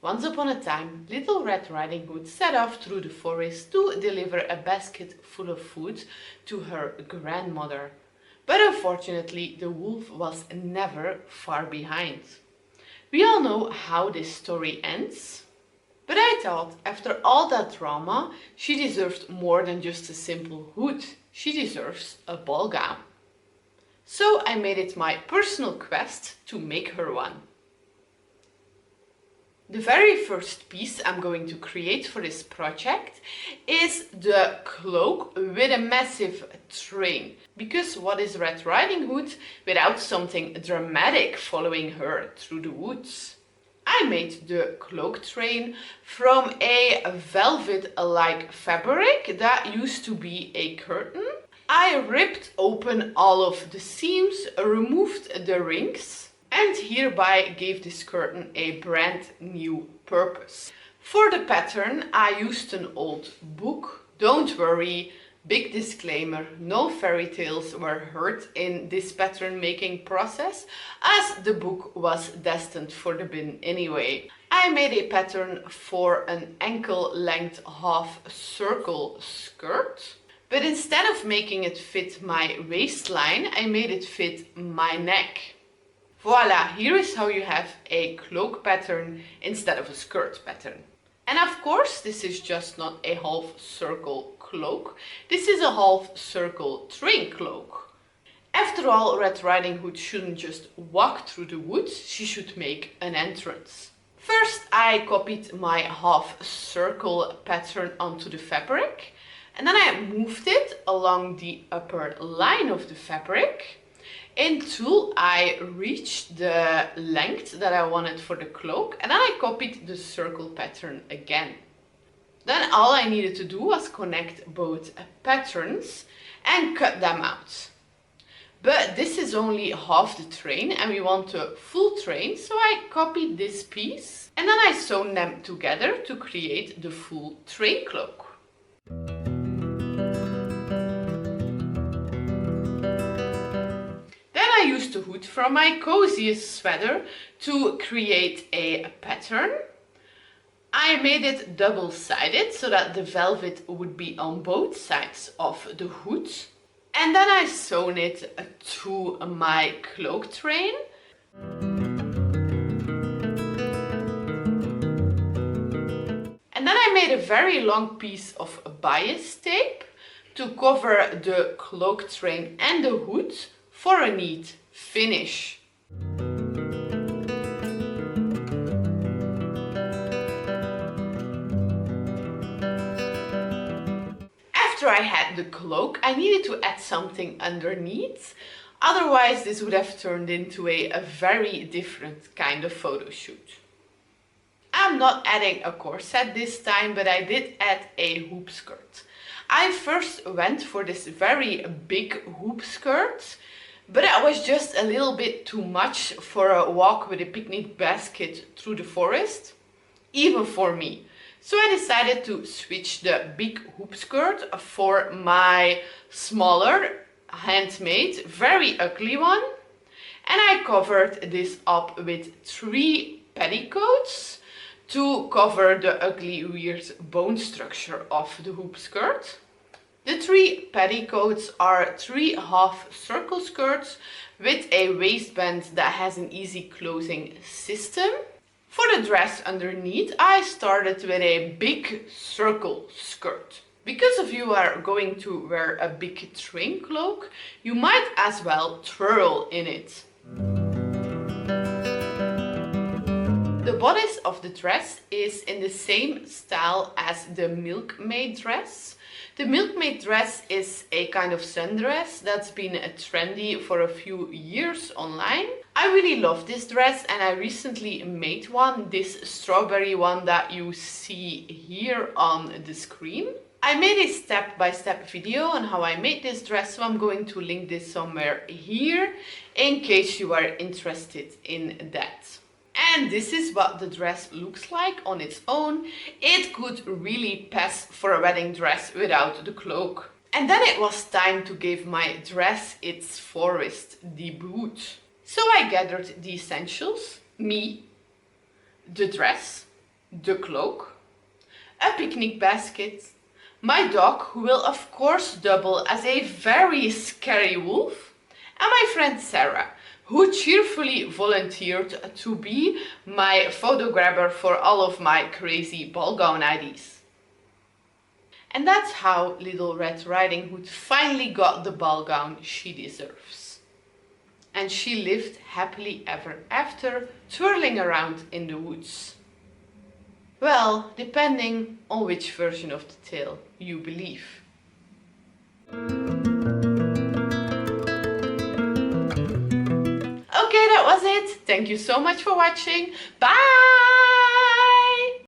Once upon a time, Little Red Riding Hood set off through the forest to deliver a basket full of food to her grandmother. But unfortunately, the wolf was never far behind. We all know how this story ends. But I thought, after all that drama, she deserved more than just a simple hood. She deserves a ball gown. So I made it my personal quest to make her one. The very first piece I'm going to create for this project is the cloak with a massive train. Because what is Red Riding Hood without something dramatic following her through the woods? I made the cloak train from a velvet-like fabric that used to be a curtain. I ripped open all of the seams, removed the rings, and hereby gave this curtain a brand new purpose. For the pattern, I used an old book. Don't worry, big disclaimer, no fairy tales were heard in this pattern making process, as the book was destined for the bin anyway. I made a pattern for an ankle length half circle skirt, but instead of making it fit my waistline, I made it fit my neck. Voila, here is how you have a cloak pattern instead of a skirt pattern. And of course, this is just not a half circle cloak, this is a half circle train cloak. After all, Red Riding Hood shouldn't just walk through the woods, she should make an entrance. First, I copied my half circle pattern onto the fabric, and then I moved it along the upper line of the fabric until I reached the length that I wanted for the cloak, and then I copied the circle pattern again. Then all I needed to do was connect both patterns and cut them out. But this is only half the train and we want a full train, so I copied this piece and then I sewn them together to create the full train cloak. I used the hood from my coziest sweater to create a pattern. I made it double-sided so that the velvet would be on both sides of the hood. And then I sewn it to my cloak train. And then I made a very long piece of bias tape to cover the cloak train and the hood for a neat finish. After I had the cloak, I needed to add something underneath, otherwise this would have turned into a very different kind of photo shoot. I'm not adding a corset this time, but I did add a hoop skirt. I first went for this very big hoop skirt, but it was just a little bit too much for a walk with a picnic basket through the forest, even for me. So I decided to switch the big hoop skirt for my smaller, handmade, very ugly one. And I covered this up with 3 petticoats to cover the ugly, weird bone structure of the hoop skirt. The 3 petticoats are 3 half circle skirts with a waistband that has an easy closing system. For the dress underneath, I started with a big circle skirt. Because if you are going to wear a big train cloak, you might as well twirl in it. The bodice of the dress is in the same style as the milkmaid dress. The milkmaid dress is a kind of sundress that's been trendy for a few years online. I really love this dress and I recently made one, this strawberry one that you see here on the screen. I made a step-by-step video on how I made this dress, so I'm going to link this somewhere here in case you are interested in that. And this is what the dress looks like on its own. It could really pass for a wedding dress without the cloak. And then it was time to give my dress its forest debut. So I gathered the essentials, me, the dress, the cloak, a picnic basket, my dog, who will of course double as a very scary wolf, and my friend Sarah, who cheerfully volunteered to be my photographer for all of my crazy ball gown ideas. And that's how Little Red Riding Hood finally got the ball gown she deserves. And she lived happily ever after, twirling around in the woods. Well, depending on which version of the tale you believe. Okay, that was it. Thank you so much for watching. Bye!